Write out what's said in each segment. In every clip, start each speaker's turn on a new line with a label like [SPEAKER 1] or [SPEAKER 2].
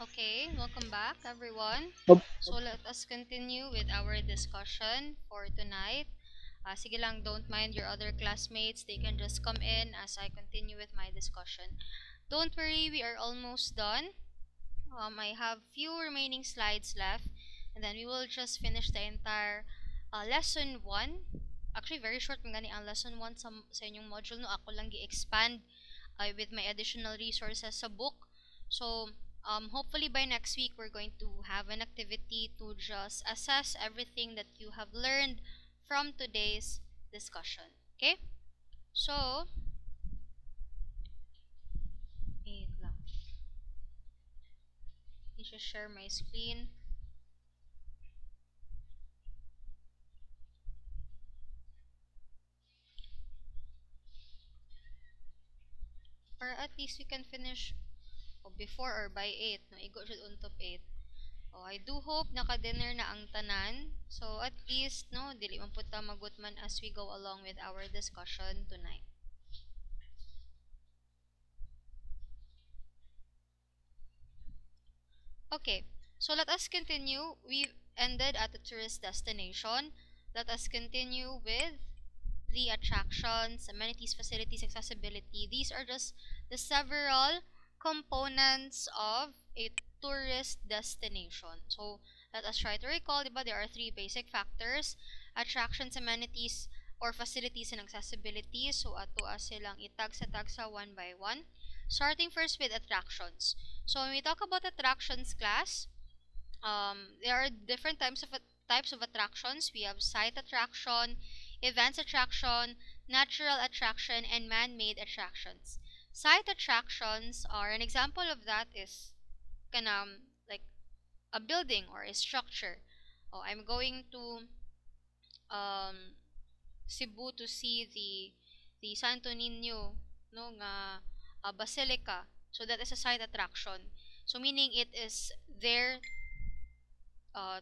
[SPEAKER 1] Okay, welcome back everyone.
[SPEAKER 2] Ob-
[SPEAKER 1] So let us continue with our discussion for tonight. Sige lang, don't mind your other classmates. They can just come in as I continue with my discussion. Don't worry, we are almost done. I have few remaining slides left, and then we will just finish the entire lesson 1. Actually, very short mga ang lesson 1 sa inyong module. No, ako lang gi-expand with my additional resources sa book. So, hopefully by next week, we're going to have an activity to just assess everything that you have learned from today's discussion. Okay? So, wait lang. Let me just share my screen. Or at least we can finish before or by 8. No, igo jud untop 8. Oh, I do hope naka-dinner na ang tanan. So, at least, no, dili man pud ta magutman as we go along with our discussion tonight. Okay, so let us continue. We ended at the tourist destination. Let us continue with the attractions, amenities, facilities, accessibility. These are just the several components of a tourist destination. So let us try to recall, diba, there are three basic factors: attractions, amenities, or facilities, and accessibility. So ato silang itagsa-tagsa one by one. Starting first with attractions. So when we talk about attractions class, there are different types of attractions. We have site attraction, events attraction, natural attraction, and man-made attractions. Site attractions are an example of that is like a building or a structure. Oh, I'm going to um, Cebu to see the Santo Niño, no, nga basilica. So that is a site attraction. So meaning it is there uh,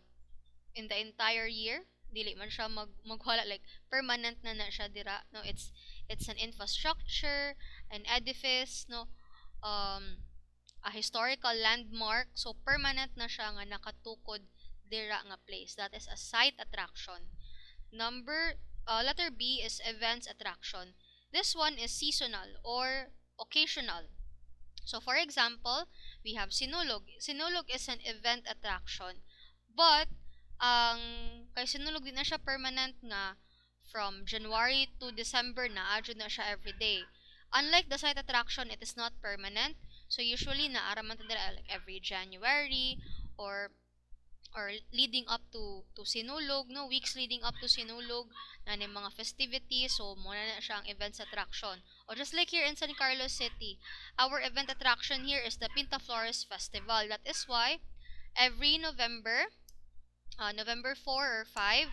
[SPEAKER 1] in the entire year. Dili man siya magwala, like permanent na siya dira. No, it's an infrastructure, an edifice, no, um a historical landmark. So permanent na siya nga nakatukod dira nga place. That is a site attraction. Letter B is events attraction. This one is seasonal or occasional. So for example, we have Sinulog. Sinulog is an event attraction. But kay Sinulog din na siya permanent nga from January to December na adyo na siya every day. Unlike the site attraction, it is not permanent. So usually naaraman ta dira like every January or leading up to Sinulog, no, weeks leading up to Sinulog na ni mga festivities. So muna na siya ang events attraction. Or just like here in San Carlos City, our event attraction here is the Pinta Flores Festival. That is why every November, November 4 or 5,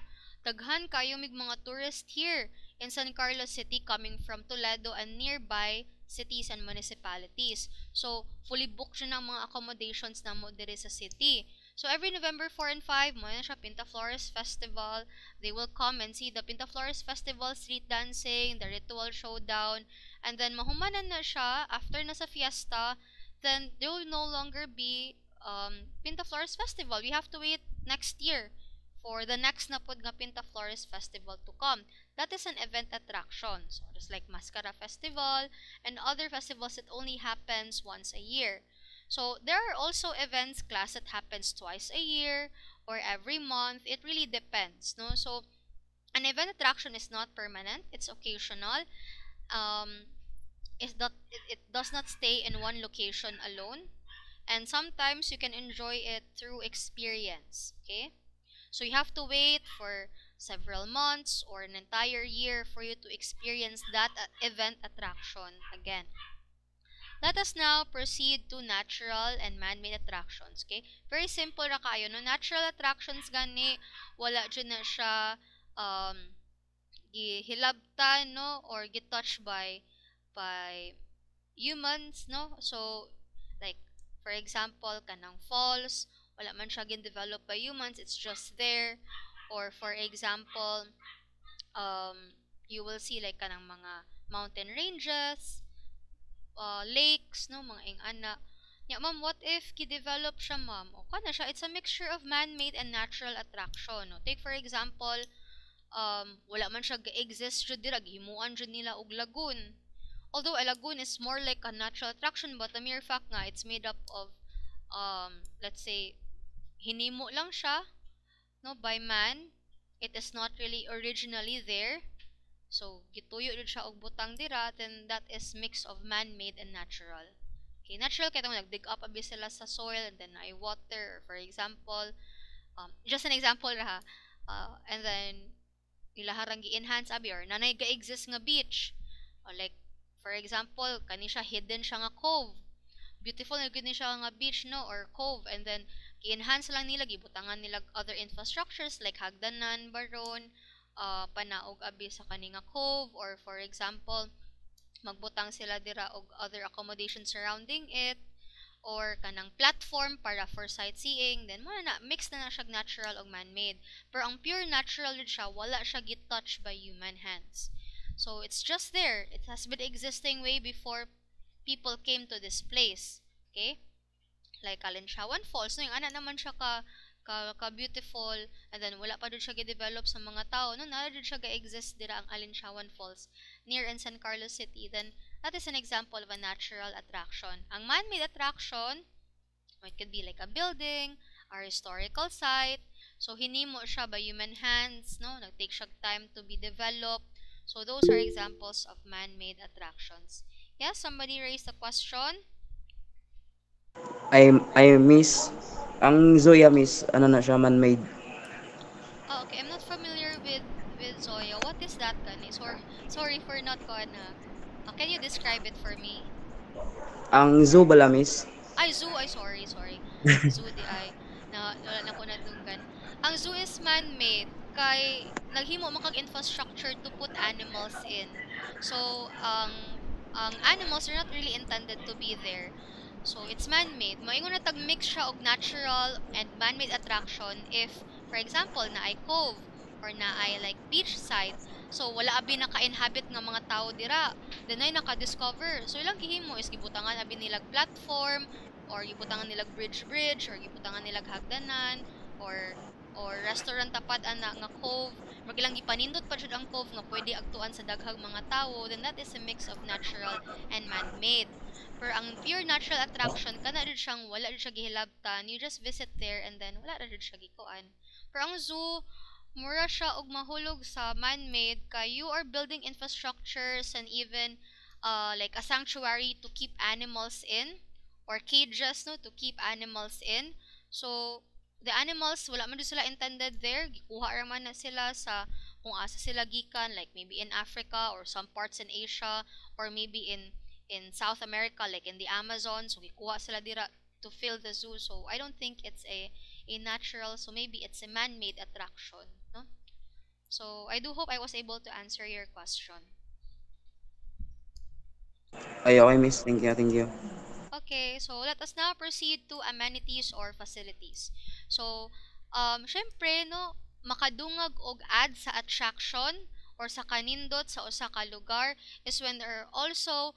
[SPEAKER 1] daghan kayo mig mga tourists here in San Carlos City coming from Toledo and nearby cities and municipalities. So, fully booked siya ng mga accommodations na mo diri sa city. So, every November 4 and 5, mo na siya Pinta Flores Festival. They will come and see the Pinta Flores Festival, street dancing, the ritual showdown, and then mahumanan na siya after na sa fiesta, then there will no longer be Pinta Flores Festival. We have to wait next year for the next na pod nga Pinta Flores Festival to come. That is an event attraction. So just like Mascara Festival and other festivals that only happens once a year. So there are also events class that happens twice a year or every month. It really depends, no? So an event attraction is not permanent. It's occasional. Um, it does not stay in one location alone, and sometimes you can enjoy it through experience. Okay, so you have to wait for several months or an entire year for you to experience that event attraction again. Let us now proceed to natural and man-made attractions. Okay, very simple ra kayo, no? Natural attractions gani wala dyan na siya gihilabtan, no, or get-touched by humans, no? So like for example kanang falls, wala man siya gin-develop by humans, it's just there. Or for example, you will see like kanang mga mountain ranges, lakes, no, mga ing ana. Yeah, ma'am, what if gi-develop siya, ma'am? O kana siya, it's a mixture of man-made and natural attraction. No? Take for example, wala man siya ga-exist jud dira, gihimuan jud nila og lagoon. Although a lagoon is more like a natural attraction, but the mere fact nga it's made up of let's say hinimo lang siya no by man. It is not really originally there. So gituyo jud siya og butang dira, then that is mix of man-made and natural. Okay, natural kaya nag-dig up abi sila sa soil and then I water, for example, just an example ra ha. And then ilaharang gi-enhance abi or nanay ga-exist nga beach. Or like for example, kani siya hidden siya nga cove. Beautiful na gud ni siya nga beach no or cove, and then gi-enhance lang nila, gibutangan nila other infrastructures like hagdanan baron, panaog abi sa kani nga cove, or for example magbutang sila dira og other accommodations surrounding it, or kanang platform para for sightseeing. Then mo na mix na siya natural og man-made, pero ang pure natural jud siya wala siya gitouch by human hands. So it's just there, it has been existing way before people came to this place. Okay, like Kalinchawan Falls no, yung ana naman siya ka beautiful, and then wala pa dud siya gi-develop sa mga tao no, na dud siya ga-exist dira ang Alinchawan Falls near in San Carlos City. Then that is an example of a natural attraction. Ang man-made attraction, it could be like a building, a historical site. So hinimo siya by human hands no, nagtake siya time to be developed. So those are examples of man-made attractions. Yes, somebody raised a question.
[SPEAKER 2] I miss ang Zoya miss ano na siya man-made.
[SPEAKER 1] Oh, okay. I'm not familiar with Zoya. What is that, Kani? Sorry for not Kana. Can you describe it for me?
[SPEAKER 2] Ang zoo bala miss.
[SPEAKER 1] Ay, zoo. Ay, sorry. Zoo di ay. Wala na ko nadunggan. Ang zoo is man-made. Kay, naghimo man kag infrastructure to put animals in. So, ang animals are not really intended to be there. So, it's man-made. Maingon na tag-mix siya og natural and man-made attraction if, for example, na ay cove or na ay like beachside. So, wala abi naka-inhabit nga mga tao dira. Then ay naka-discover. So, ilang gihimo is gibutangan abi nilag platform, or gibutangan nilag bridge, or gibutangan nilag hagdanan, or restaurant tapat ana nga cove. Magilang gipanindot pa jud ang cove nga pwede agtuan sa daghang mga tawo. Then that is a mix of natural and man-made. Pero ang pure natural attraction kana rin siyang wala rin siya gihilabtan. You just visit there and then wala rin siya gikuan. Pero ang zoo, mura siya og mahulog sa man-made kay you are building infrastructures and even like a sanctuary to keep animals in, or cages no to keep animals in. So the animals wala man jud sila intended there, gikuha ra man na sila sa kung asa sila gikan, like maybe in Africa or some parts in Asia, or maybe in South America like in the Amazon. So gikuha sila dira to fill the zoo. So I don't think it's a natural, so maybe it's a man-made attraction no. So I do hope I was able to answer your question.
[SPEAKER 2] Ay okay miss. Thank you, thank you.
[SPEAKER 1] Okay, so let us now proceed to amenities or facilities. So, syempre, no, makadungag og add sa attraction or sa kanindot sa usa ka lugar is when there are also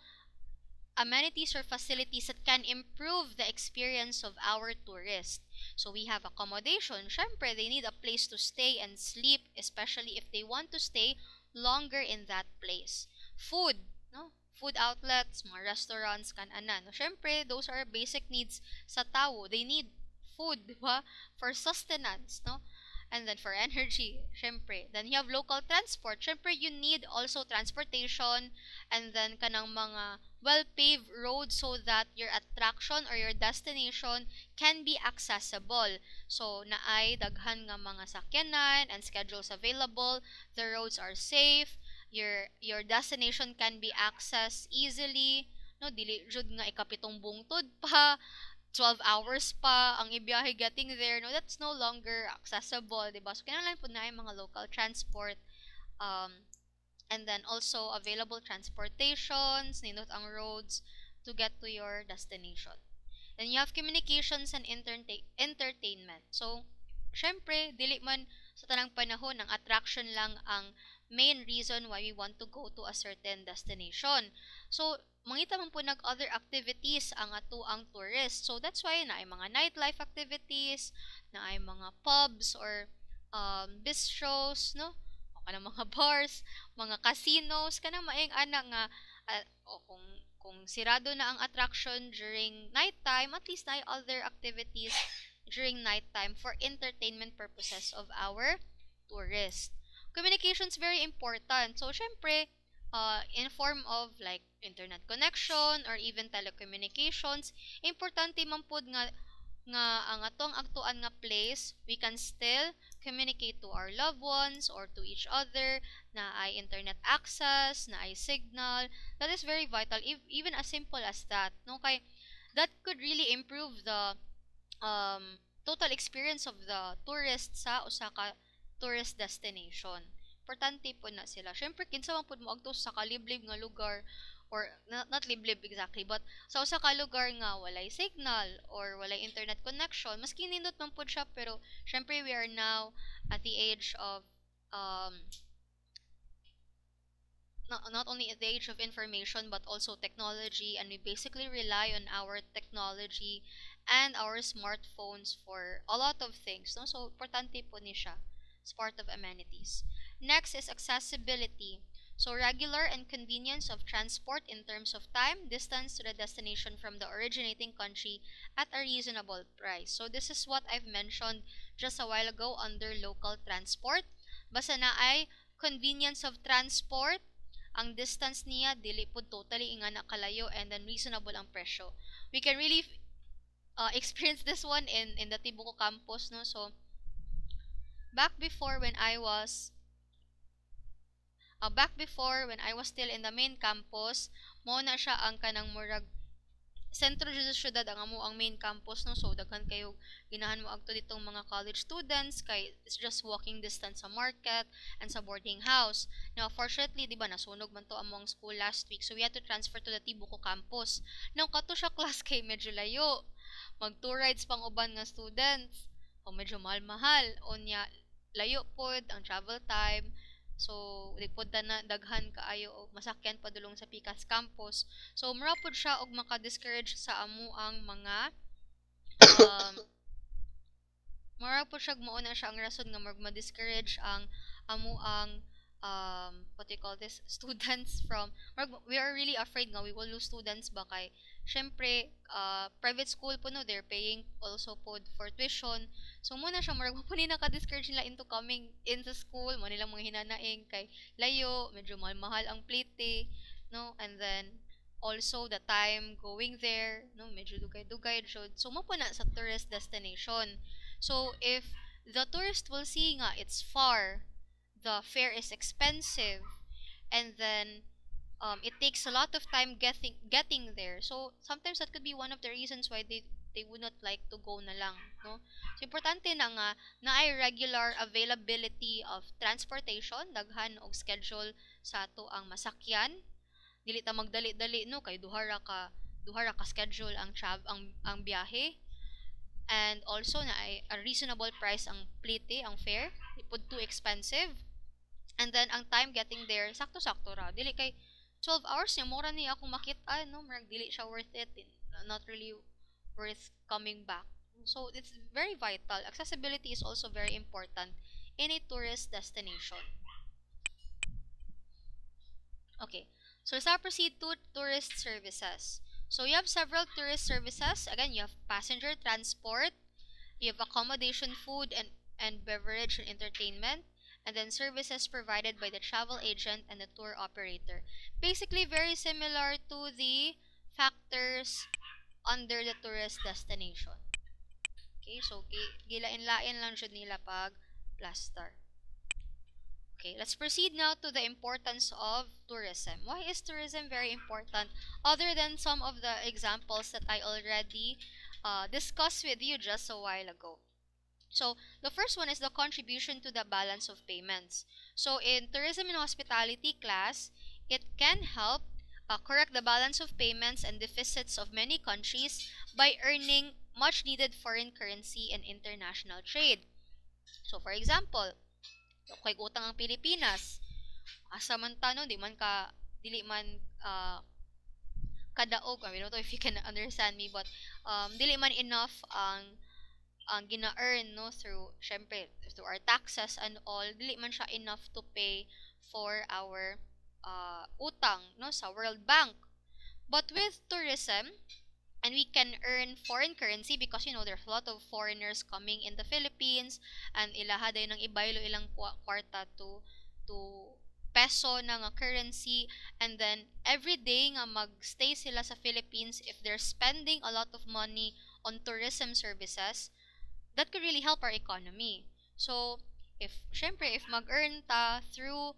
[SPEAKER 1] amenities or facilities that can improve the experience of our tourists. So we have accommodation. Syempre, they need a place to stay and sleep, especially if they want to stay longer in that place. Food, no? Food outlets, mga restaurants, kan-anan. No? Syempre, those are basic needs sa tao. They need food, di ba? For sustenance, no? And then for energy, syempre. Then you have local transport. Syempre, you need also transportation, and then kanang mga well-paved roads so that your attraction or your destination can be accessible. So, naay daghan nga mga sakyanan and schedules available. The roads are safe. Your destination can be accessed easily. No, dili jud nga ikapitong bungtod pa, 12 hours pa ang ibiyahe getting there. No, that's no longer accessible, diba? So, kinahanglan po na yung mga local transport. Um, and then also available transportations, nindot ang roads to get to your destination. Then you have communications and entertainment. So, syempre, dili man sa tanang panahon ang attraction lang ang main reason why we want to go to a certain destination. So, mangita man po nag other activities ang ato ang tourist. So that's why na ay mga nightlife activities, na ay mga pubs or bistros, no? O kanang mga bars, mga casinos, kanang maing ana nga o kung sirado na ang attraction during nighttime, at least na ay other activities during nighttime for entertainment purposes of our tourists. Communication is very important. So, syempre, in form of like internet connection or even telecommunications, importante man pod nga ang atong aktuan nga place, we can still communicate to our loved ones or to each other, na ay internet access, na ay signal. That is very vital, even as simple as that. No, kay that could really improve the total experience of the tourist sa usa ka tourist destination. Importante po na sila. Syempre, kinsa man pud mo agto sa kaliblib nga lugar, or not liblib exactly, but sa usa ka lugar nga walay signal or walay internet connection, maski nindot man pud siya, pero syempre we are now at the age of not only at the age of information but also technology, and we basically rely on our technology and our smartphones for a lot of things, no? So importante po ni siya. It's part of amenities. Next is accessibility. So regular and convenience of transport in terms of time, distance to the destination from the originating country at a reasonable price. So this is what I've mentioned just a while ago under local transport. Basta na ay convenience of transport, ang distance niya dili pud totally nga nakalayo, and then reasonable ang presyo. We can really experience this one in the Tibuco campus, no? So back before when I was still in the main campus, mo na siya ang kanang murag sentro sa syudad ang amo ang main campus, no? So daghan kayo ginahan mo agto ditong mga college students, kay it's just walking distance sa market and sa boarding house. Now fortunately, di ba, nasunog man to among school last week, so we had to transfer to the Tibuco campus. Now kato siya class kay medyo layo, mag two rides pang uban nga students, o medyo mahal-mahal, o niya layo pod ang travel time. So, di pod na daghan kaayo og masakyan padulong sa Pikas campus. So, mura pod siya og maka-discourage sa amo ang mga mura pod siya mauna siya ang rason nga ma-discourage ang amo ang what do you call this, students from, we are really afraid nga we will lose students ba, kay syempre private school po, no, they're paying also po for tuition. So muna siya murag mo ni naka-discourage nila into coming into school, mo nilang mga hinanaing kay layo, medyo mahal ang plate, no, and then also the time going there, no, medyo dugay-dugay so mo po na sa tourist destination. So if the tourist will see nga it's far, the fare is expensive, and then it takes a lot of time getting there. So sometimes that could be one of the reasons why they would not like to go na lang, no? So importante na nga na ay regular availability of transportation, daghan og schedule sa ato ang masakyan. Dili ta magdali-dali, no, kay duha ra ka schedule ang biyahe. And also na ay a reasonable price ang plite, ang fare, di pud too expensive. And then ang time getting there sakto-sakto ra, dili kay 12 hours niya mura niya akong makita, no, marag dili siya worth it, not really worth coming back. So it's very vital. Accessibility is also very important in a tourist destination. Okay, so let's now proceed to tourist services. So you have several tourist services. Again, you have passenger transport, you have accommodation, food and beverage and entertainment, and then services provided by the travel agent and the tour operator. Basically, very similar to the factors under the tourist destination. Okay, so gilain-lain lang jud nila pag plaster. Okay, let's proceed now to the importance of tourism. Why is tourism very important, other than some of the examples that I already discussed with you just a while ago? So, the first one is the contribution to the balance of payments. So, in tourism and hospitality class, it can help correct the balance of payments and deficits of many countries by earning much needed foreign currency and international trade. So, for example, kay utang ang Pilipinas, asa man tano, dili man kadaog. I don't know if you can understand me, but dili man enough ang gina-earn, no, through syempre through our taxes and all, dili man siya enough to pay for our utang, no, sa World Bank. But with tourism, and we can earn foreign currency because there's a lot of foreigners coming in the Philippines, and ilaha day ng ibaylo ilang kwarta to peso na nga currency, and then every day nga magstay sila sa Philippines, if they're spending a lot of money on tourism services, that could really help our economy. So if mag-earn ta through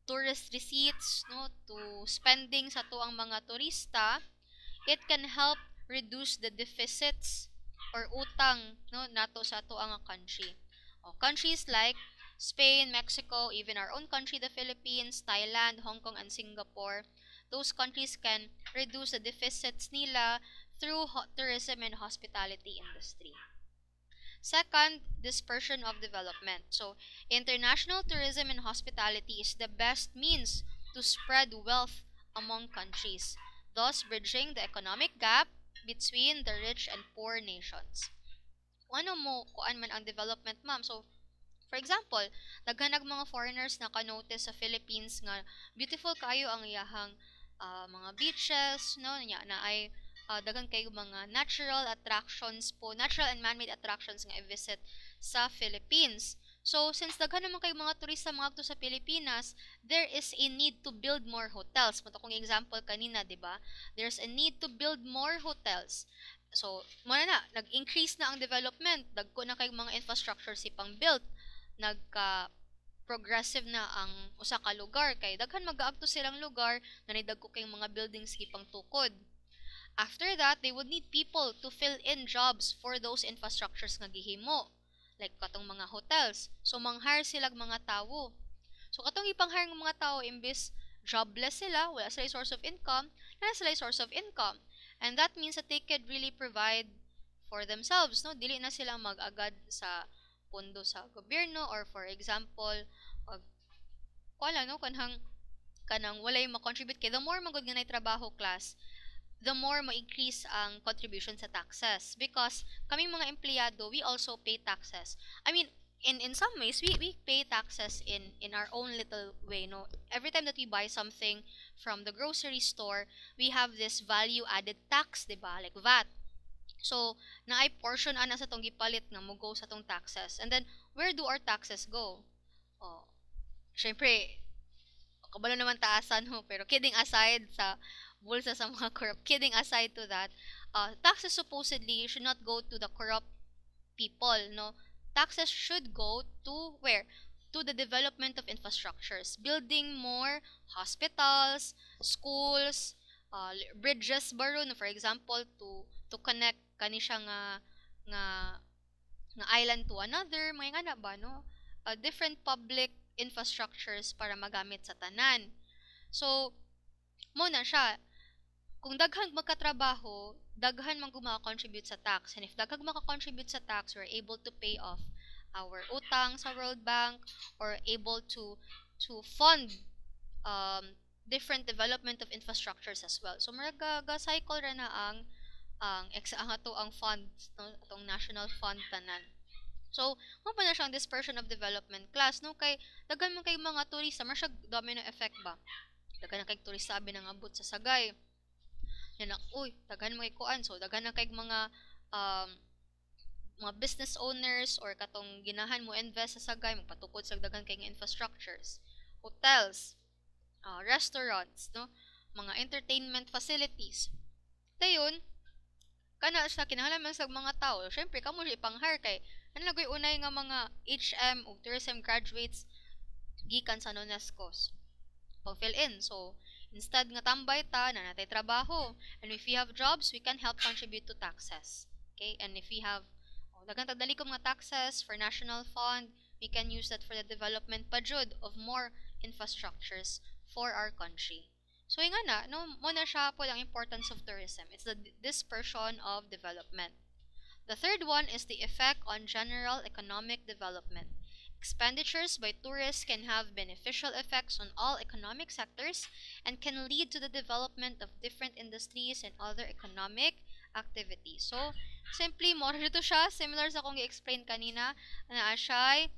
[SPEAKER 1] tourist receipts, no, to spending sa tuang mga turista, it can help reduce the deficits or utang, no, nato sa tuang country. Countries like Spain, Mexico, even our own country, the Philippines, Thailand, Hong Kong, and Singapore, those countries can reduce the deficits nila through tourism and hospitality industry. Second, dispersion of development. So, international tourism and hospitality is the best means to spread wealth among countries, thus bridging the economic gap between the rich and poor nations. Kung ano mo, kuan man ang development, ma'am. So, for example, daghanag mga foreigners na ka-notice sa Philippines nga beautiful kayo ang iyahang mga beaches, no, na ay daghan kayo mga natural attractions po, natural and man-made attractions nga i-visit sa Philippines. So, since daghan naman kayo mga turista mga to sa Pilipinas, there is a need to build more hotels. Punta kong example kanina, di ba? There's a need to build more hotels. So, muna na, nag-increase na ang development. Dagko na kayong mga infrastructure si pang-build. Progressive na ang usa ka lugar. Kay daghan mag-aagto silang lugar na nidagko kayong mga buildings gipang tukod. After that, they would need people to fill in jobs for those infrastructures nga gihimo. Like katong mga hotels. So, mang-hire silang mga tawo. So, katong ipang-hire ng mga tao, imbis jobless sila, wala sila source of income, na sila source of income. And that means that they could really provide for themselves, no? Dili na sila mag-agad sa pondo sa gobyerno, or for example, wala, no? Kanang walay ma-contribute kay the more magud nga nay trabaho class, the more ma-increase ang contribution sa taxes. Because kaming mga empleyado, we also pay taxes. I mean, in some ways, we pay taxes in our own little way, no? Every time that we buy something from the grocery store, we have this value-added tax, diba? Like VAT. So, naay portion ana sa tong gipalit nga mo go sa tong taxes. And then, where do our taxes go? Syempre, kabalo naman taasan ho, pero kidding aside sa bulsa sa mga corrupt, kidding aside to that, taxes supposedly should not go to the corrupt people, no? Taxes should go to where? To the development of infrastructures, building more hospitals, schools, bridges baro, no? For example, to connect kani siya nga island to another, mga nga na ba, no? Different public infrastructures para magamit sa tanan. So, mo na siya, kung daghan magkatrabaho, daghan man maka-contribute sa tax. And if daghan maka-contribute sa tax, we're able to pay off our utang sa World Bank, or able to fund different development of infrastructures as well. So, ga-cycle ra na ang ato ang funds, no, atong national fund tanan. So, mo pa na siyang dispersion of development class, no? Kay daghan man kay mga turista, mar siya domino effect ba? Daghan na kay turista abi nang abot sa Sagay. Yan na, uy, daghan mo kay kuan. So, daghan na kay mga business owners or katong ginahan mo invest sa Sagay, magpatukod sa daghan kay infrastructures, hotels, restaurants, no? Mga entertainment facilities. Dayon, kana sa kinahanglan sa mga tao, syempre kamo siya ipang-hire kay ano lagoy unay nga mga HM o tourism graduates gikan sa NONESCOS pag-fill in. So, instead nga tambay ta na natay trabaho, and if we have jobs, we can help contribute to taxes. Okay? And if we have daghang tagdalikom nga taxes for national fund, we can use that for the development pa jud of more infrastructures for our country. So, yung nga na, no, mo na siya po ang importance of tourism. It's the dispersion of development. The third one is the effect on general economic development. Expenditures by tourists can have beneficial effects on all economic sectors and can lead to the development of different industries and other economic activities. So, simply, more dito siya, similar sa kung i-explain kanina, na siya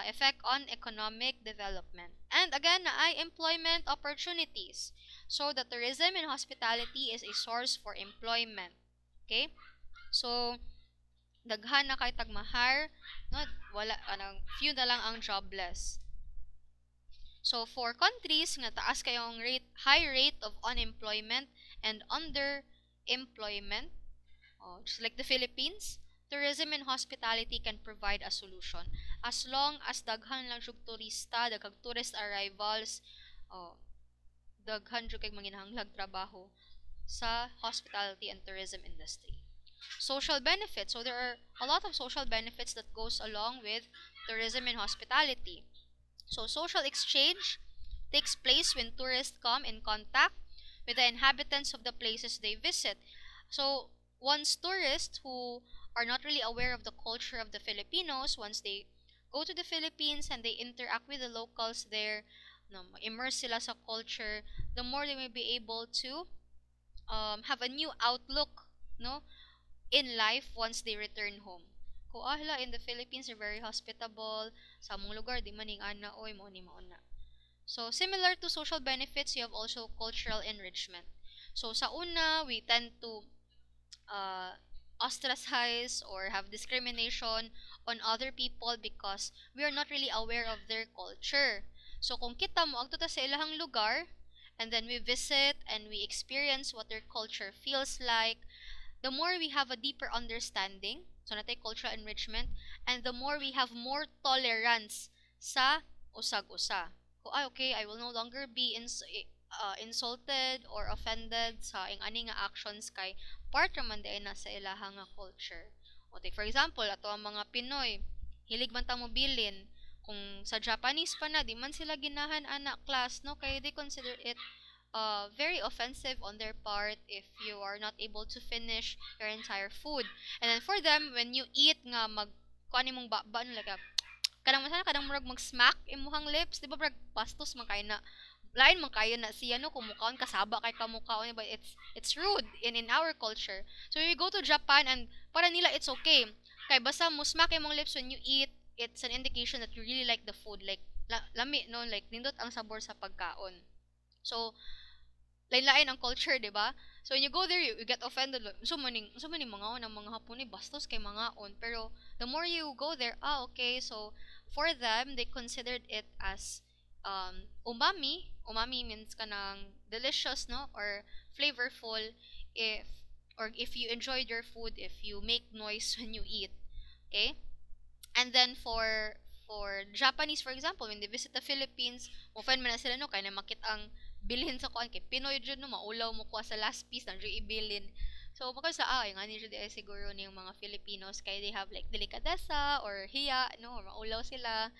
[SPEAKER 1] effect on economic development. And again, na ay employment opportunities. So, the tourism and hospitality is a source for employment. Okay? So, daghan na kay tagmahar, no, wala few na lang ang jobless. So for countries nga taas kayong high rate of unemployment and underemployment, just like the Philippines, tourism and hospitality can provide a solution. As long as daghan lang jug turista, daghang tourist arrivals, daghan jug kay manginahanglag trabaho sa hospitality and tourism industry. Social benefits. So there are a lot of social benefits that goes along with tourism and hospitality. So social exchange takes place when tourists come in contact with the inhabitants of the places they visit. So once tourists who are not really aware of the culture of the Filipinos, once they go to the Philippines and they interact with the locals there, immerse sila sa culture, the more they may be able to have a new outlook, no, in life once they return home. Ko hala, in the Philippines are very hospitable. Sa among lugar di maning ana oy mo ni mauna. So similar to social benefits, you have also cultural enrichment. So sa una, we tend to ostracize or have discrimination on other people because we are not really aware of their culture. So kung kita mo agto ta sa ilahang lugar and then we visit and we experience what their culture feels like, the more we have a deeper understanding, so natay cultural enrichment, and the more we have more tolerance sa usag-usa. Okay, I will no longer be insulted or offended sa ani nga actions kay part raman na sa ilahang nga culture. O take for example, ato ang mga Pinoy, hilig man ta mo bilin. Kung sa Japanese pa na, di man sila ginahan anak class, no? Kaya they consider it very offensive on their part if you are not able to finish your entire food. And then for them, when you eat nga kuan imong ba no like kadang masana kadang murag mag-smack imuhang lips, di ba brag bastos man kay na lain man kayo na siya no kumukaon kasaba kay kamukaon, but it's rude in our culture. So when you go to Japan and para nila it's okay. Kay basta mo smack imong lips when you eat, it's an indication that you really like the food, like lami no, like nindot ang sabor sa pagkaon. So lain-lain ang culture, di ba? So when you go there, you get offended. So maning mga on ang mga Hapon ni bastos kay mga on. Pero the more you go there, okay, so for them, they considered it as umami. Umami means kanang delicious, no? Or flavorful if you enjoyed your food, if you make noise when you eat. Okay? And then for Japanese, for example, when they visit the Philippines, often man na sila no kay na makit ang bilhin sa kuan kay Pinoy jud no maulaw mo kuha sa last piece nang ibilin. So because nga ni jud ay siguro ning mga Filipinos kay they have like delikadesa or hiya no, or maulaw sila.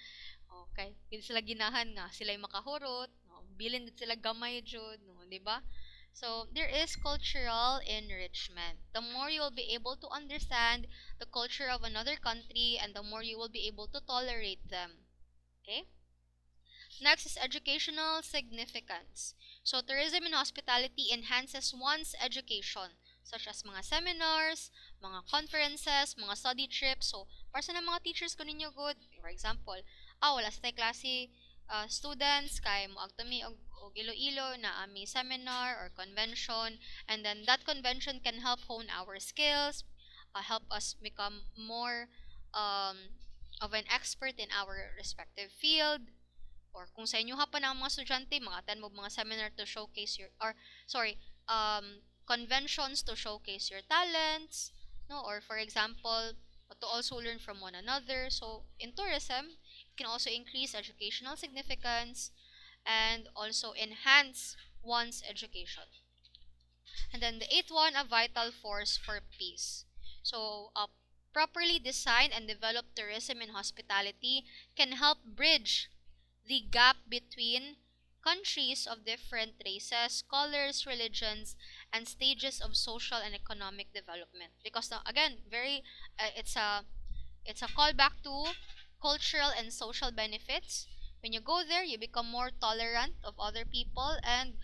[SPEAKER 1] Okay, hindi sila ginahan nga sila makahurot, no? Bilin jud sila gamay jud no, di ba? So there is cultural enrichment. The more you will be able to understand the culture of another country and the more you will be able to tolerate them. Okay? Next is educational significance. So tourism and hospitality enhances one's education, such as mga seminars, mga conferences, mga study trips. So para sa mga teachers ko ninyo good, for example, wala sa tay klase students kay mo agtami og Iloilo na ami seminar or convention, and then that convention can help hone our skills, help us become more of an expert in our respective field. Or kung sa inyo pa ng mga estudyante, mga mo mga seminar to showcase your, or sorry, conventions to showcase your talents, no? Or for example, to also learn from one another. So in tourism, it can also increase educational significance and also enhance one's education. And then the eighth one, a vital force for peace. So properly designed and developed tourism and hospitality can help bridge the gap between countries of different races, colors, religions, and stages of social and economic development. Because again, it's a callback to cultural and social benefits. When you go there, you become more tolerant of other people, and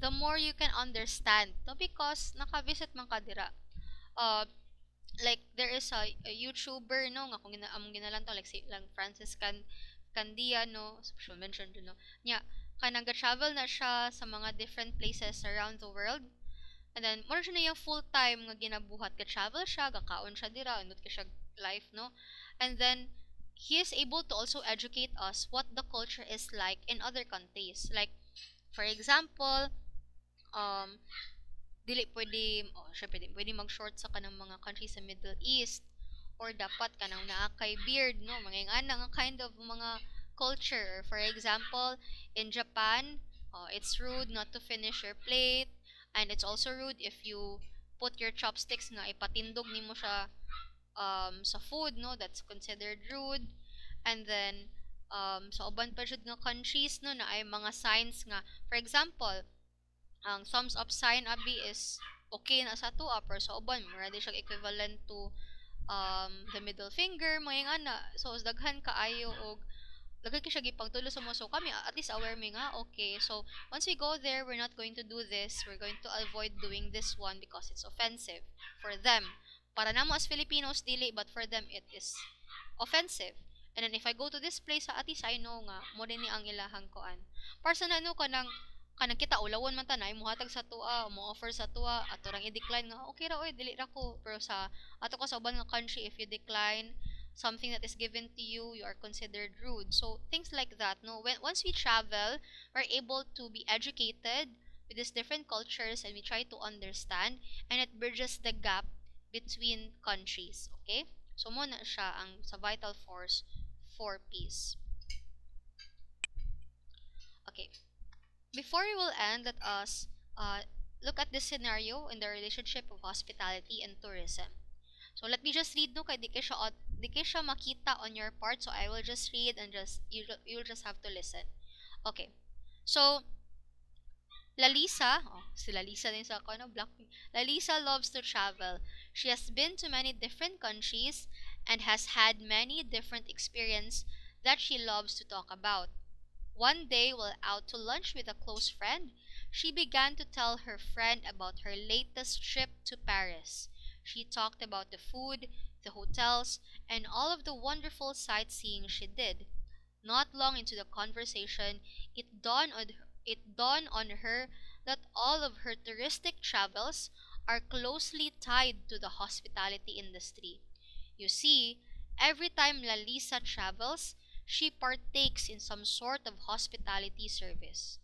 [SPEAKER 1] the more you can understand, no, because naka-visit man ka dira. Uh, like there is a YouTuber, no, nga kung among ginalan to, like si lang Francis Candia, no, special mention dun, no, nya kanang travel na siya sa mga different places around the world. And then more siya na yung full time nga ginabuhat, ka travel siya, gakaon siya dira, andot ka siya life, no. And then he is able to also educate us what the culture is like in other countries. Like for example, um dili pwede, oh, syempre di pwede mag-short sa kanang mga countries sa Middle East, or dapat kanang naa kay beard, no, mga ana nga kind of mga culture. For example, in Japan, it's rude not to finish your plate, and it's also rude if you put your chopsticks nga ipatindog nimo siya sa food, no, that's considered rude. And then sa uban pa jud nga countries, no, na ay mga signs nga, for example, ang thumbs up sign abi is okay na sa tuwa, pero sa uban mura di siya equivalent to the middle finger, mga nga na. So daghan kaayo og daghan ka siya gipangtulo sa mo, so kami at least aware mi nga okay, so once we go there, we're not going to do this, we're going to avoid doing this one because it's offensive for them. Para namo as Filipinos dili, but for them it is offensive. And then if I go to this place, at least I know nga mo din ni ang ilahang koan. Para sa nano kanang kita ulawon man tanay muhatag sa tuwa, mo offer sa tuwa, ato rang i-decline nga okay ra oy dili ra ko. Pero sa ato ko sa uban nga country, if you decline something that is given to you, you are considered rude. So things like that, no, when once we travel, we're able to be educated with these different cultures, and we try to understand, and it bridges the gap between countries. Okay, so mo na siya ang sa vital force for peace. Okay, before we will end, let us look at this scenario in the relationship of hospitality and tourism. So let me just read, no, kay di kay siya makita on your part, so I will just read, and just you'll just have to listen. Okay. So Lalisa, oh, si Lalisa din sa ako, no, Blackpink. Lalisa loves to travel. She has been to many different countries and has had many different experiences that she loves to talk about. One day, while out to lunch with a close friend, she began to tell her friend about her latest trip to Paris. She talked about the food, the hotels, and all of the wonderful sightseeing she did. Not long into the conversation, it dawned on her that all of her touristic travels are closely tied to the hospitality industry. You see, every time Lalisa travels, she partakes in some sort of hospitality service.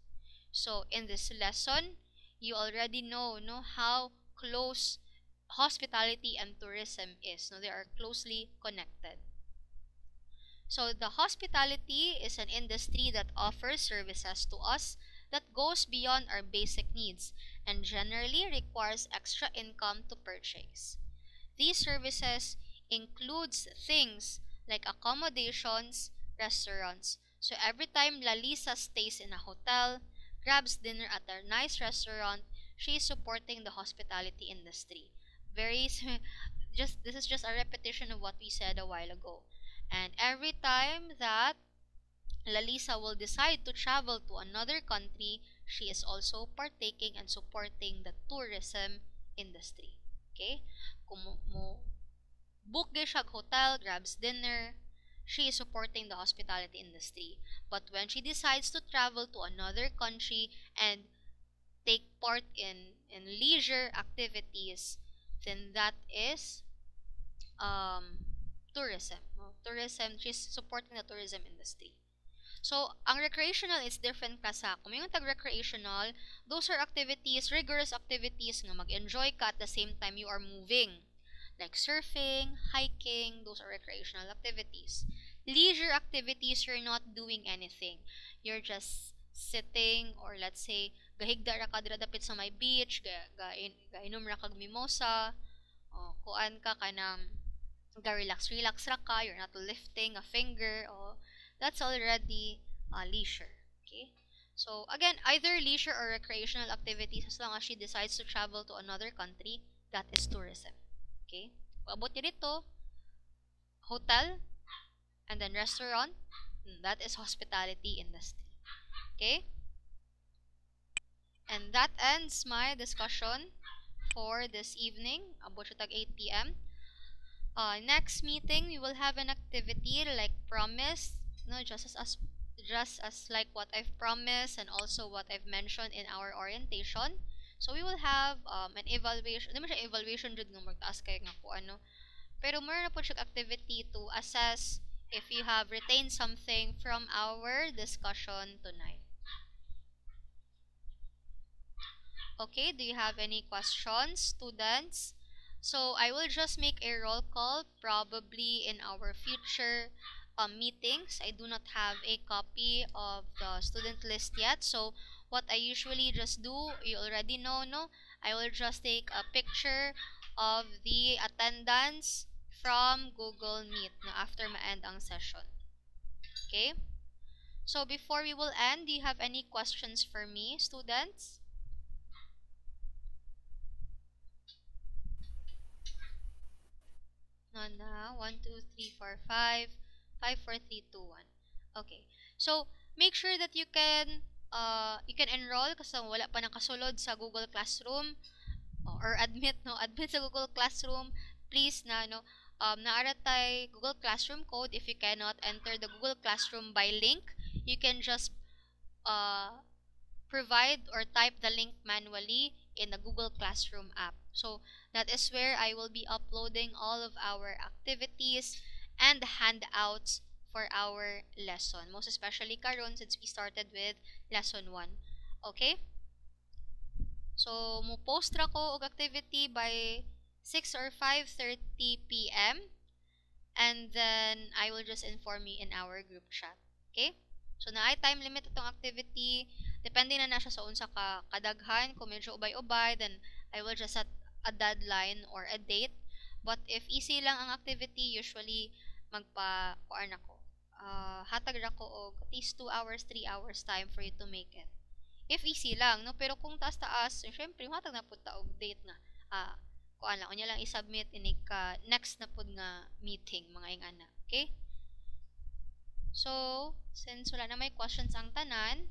[SPEAKER 1] So, in this lesson, you already know, no, how close hospitality and tourism is. No, they are closely connected. So the hospitality is an industry that offers services to us that goes beyond our basic needs and generally requires extra income to purchase. These services includes things like accommodations, restaurants. So every time Lalisa stays in a hotel, grabs dinner at a nice restaurant, she is supporting the hospitality industry. Very just this is just a repetition of what we said a while ago. And every time that Lalisa will decide to travel to another country, she is also partaking and supporting the tourism industry. Okay? Kung mo book siya hotel, grabs dinner, she is supporting the hospitality industry. But when she decides to travel to another country and take part in leisure activities, then that is tourism. No? Tourism, she's supporting the tourism industry. So, ang recreational is different ka sa, kung yung tag-recreational, those are activities, rigorous activities nga mag-enjoy ka at the same time you are moving. Like surfing, hiking, those are recreational activities. Leisure activities, you're not doing anything. You're just sitting, or let's say, gahigda ra ka dira dapit sa may beach, gainom ra kag mimosa, o kuan ka kanang relax ra ka, you're not lifting a finger, o that's already leisure. Okay, so again, either leisure or recreational activities, as long as she decides to travel to another country, that is tourism. Okay, paabot niya dito, hotel, And then restaurant, that is hospitality industry. Okay? And that ends my discussion for this evening, about 8 p.m. Next meeting, we will have an activity like promised, no, just as like what I've promised and also what I've mentioned in our orientation. So we will have an evaluation. Hindi mo siya evaluation jud nga magtaas kayo nga po ano. Pero meron na po siya activity to assess if you have retained something from our discussion tonight. Okay, do you have any questions, students? So I will just make a roll call probably in our future meetings. I do not have a copy of the student list yet. So what I usually just do, you already know, no? I will just take a picture of the attendance from Google Meet no, after ma-end ang session. Okay? So before we will end, do you have any questions for me, students? Nana, 1, 2, 3, 4, 5, 5, 4, 3, 2, 1. Okay. So, make sure that you can enroll kasi wala pa nakasulod sa Google Classroom or admit sa Google Classroom. Please na, no, naaratay Google Classroom code. If you cannot enter the Google Classroom by link, you can just uh, provide or type the link manually in the Google Classroom app. So that is where I will be uploading all of our activities and handouts for our lesson. Most especially karon since we started with lesson 1. Okay? So mo post ra ko og activity by 6 or 5:30 p.m. and then I will just inform you in our group chat. Okay? So na ay time limit itong activity. Depende na siya sa unsa ka kadaghan. Kung medyo ubay-ubay, then I will just set a deadline or a date. But if easy lang ang activity, usually kuan ako. Hatag ra ko og at least 2 hours, 3 hours time for you to make it. If easy lang, no? Pero kung taas-taas, syempre, hatag na pud ta og date nga. Kuan lang, unya lang i-submit ini ka next na pud nga meeting, mga ingana. Okay? So, since wala na may questions ang tanan,